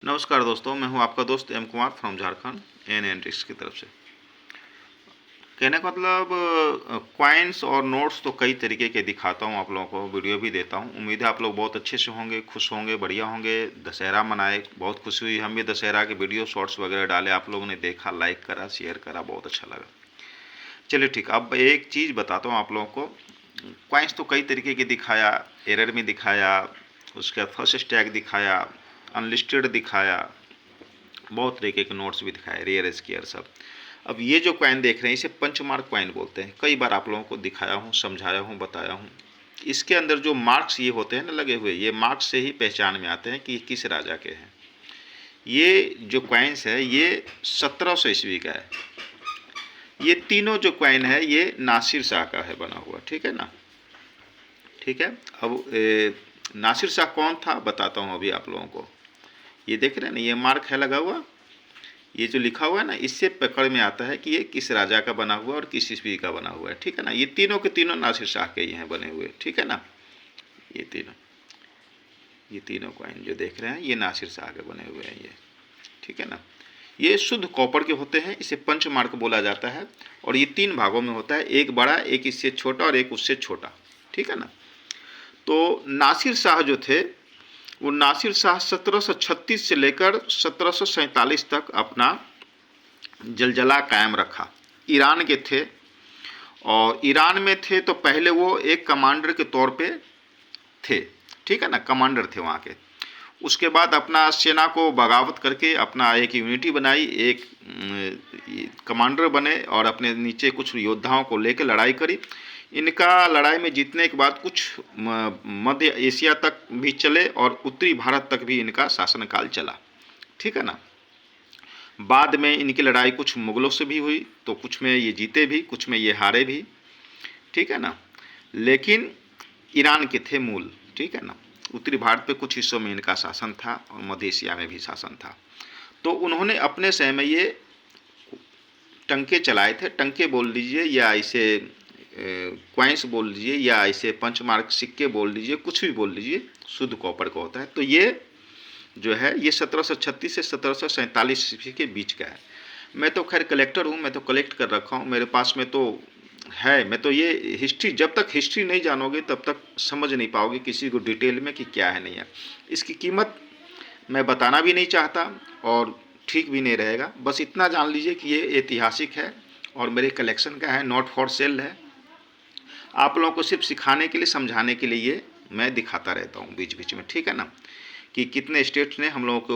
नमस्कार दोस्तों, मैं हूं आपका दोस्त M Kumar from Jharkhand N tricks की तरफ से। कहने का मतलब कॉइन्स और नोट्स तो कई तरीके के दिखाता हूं, आप लोगों को वीडियो भी देता हूं। उम्मीद है आप लोग बहुत अच्छे से होंगे, खुश होंगे, बढ़िया होंगे। दशहरा मनाए, बहुत खुशी हुई। हम भी दशहरा के वीडियो शॉर्ट्स वगैरह डाले, आप लोगों ने देखा, लाइक करा, शेयर करा, बहुत अच्छा लगा। चलिए ठीक, अब एक चीज़ बताता हूँ आप लोगों को। कॉइन्स तो कई तरीके के दिखाया, एरर में दिखाया, उसके बाद फर्स्ट स्टैक दिखाया, अनलिस्टेड दिखाया, बहुत तरीके के नोट्स भी दिखाए, रेयर स्केयर सब। अब ये जो कॉइन देख रहे हैं इसे पंच मार्क कॉइन बोलते हैं। कई बार आप लोगों को दिखाया हूँ, समझाया हूँ, बताया हूँ। इसके अंदर जो मार्क्स ये होते हैं ना लगे हुए, ये मार्क्स से ही पहचान में आते हैं कि किस राजा के हैं। ये जो कॉइन्स है ये 1700 ईस्वी का है। ये तीनों जो कॉइन है ये नासिर शाह का है बना हुआ, ठीक है ना। ठीक है, अब नासिर शाह कौन था बताता हूँ अभी आप लोगों को। ये देख रहे हैं ना, ये मार्क है लगा हुआ, ये जो लिखा हुआ है ना, इससे पकड़ में आता है कि ये किस राजा का बना हुआ और किस ईस्वी का बना हुआ है, ठीक है ना। ये तीनों के तीनों नासिर शाह के ही हैं बने हुए, ठीक है ना। ये तीनों कॉइन जो देख रहे हैं ये नासिर शाह के बने हुए हैं ये, ठीक है ना। ये शुद्ध कॉपर के होते हैं, इसे पंच मार्क बोला जाता है। और ये तीन भागों में होता है, एक बड़ा, एक इससे छोटा और एक उससे छोटा, ठीक है ना। तो नासिर शाह जो थे वो नासिर शाह 1736 से लेकर 1747 तक अपना जलजला कायम रखा। ईरान के थे, और ईरान में थे तो पहले वो एक कमांडर के तौर पे थे, ठीक है ना, कमांडर थे वहाँ के। उसके बाद अपना सेना को बगावत करके अपना एक यूनिटी बनाई, एक कमांडर बने और अपने नीचे कुछ योद्धाओं को लेकर लड़ाई करी। इनका लड़ाई में जीतने के बाद कुछ मध्य एशिया तक भी चले और उत्तरी भारत तक भी इनका शासनकाल चला, ठीक है ना। बाद में इनकी लड़ाई कुछ मुगलों से भी हुई, तो कुछ में ये जीते भी, कुछ में ये हारे भी, ठीक है ना। लेकिन ईरान के थे मूल, ठीक है ना। उत्तरी भारत पे कुछ हिस्सों में इनका शासन था और मध्य एशिया में भी शासन था। तो उन्होंने अपने समय में ये टंके चलाए थे। टंके बोल लीजिए या इसे क्वाइंस बोल लीजिए या इसे पंचमार्क सिक्के बोल लीजिए, कुछ भी बोल लीजिए, शुद्ध कॉपर का होता है। तो ये जो है ये 1736 से 1747 ईस्वी के बीच का है। मैं तो खैर कलेक्टर हूँ, मैं तो कलेक्ट कर रखा हूँ, मेरे पास में तो है। मैं तो ये हिस्ट्री, जब तक हिस्ट्री नहीं जानोगे तब तक समझ नहीं पाओगे किसी को डिटेल में कि क्या है नहीं है। इसकी कीमत मैं बताना भी नहीं चाहता और ठीक भी नहीं रहेगा। बस इतना जान लीजिए कि ये ऐतिहासिक है और मेरे कलेक्शन का है, नॉट फॉर सेल है। आप लोगों को सिर्फ सिखाने के लिए, समझाने के लिए ये मैं दिखाता रहता हूँ बीच बीच में, ठीक है ना, कि कितने स्टेट्स ने हम लोगों को